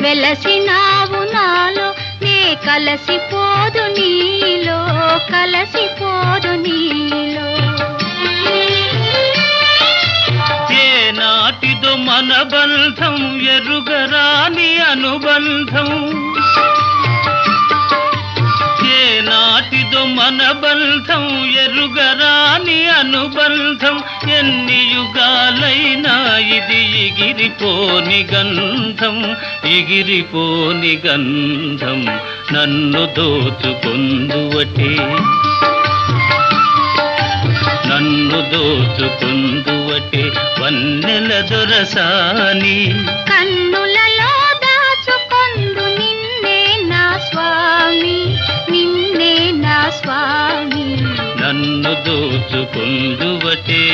వెలసినావు నాలో నే కలసిపోదు నీలో కలసిపోదు నీలో. ఏనాటిదో మన బంధం ఎరుగరాని అనుబంధం, ఏనాటిదో మన బంధం ఎరుగరాని అనుబంధం. ఎన్ని యుగాలైనా ఇది ఎగిరిపోని గంధం, ఎగిరిపోని గంధం. నన్ను దోచుకొందువటే, నన్ను దోచుకొందువటే వన్నెల దొరసాని. కన్నులలో దాచుకొందు నిన్నే నా స్వామి, నిన్నే నా స్వామి. నన్ను దోచుకొందువటే.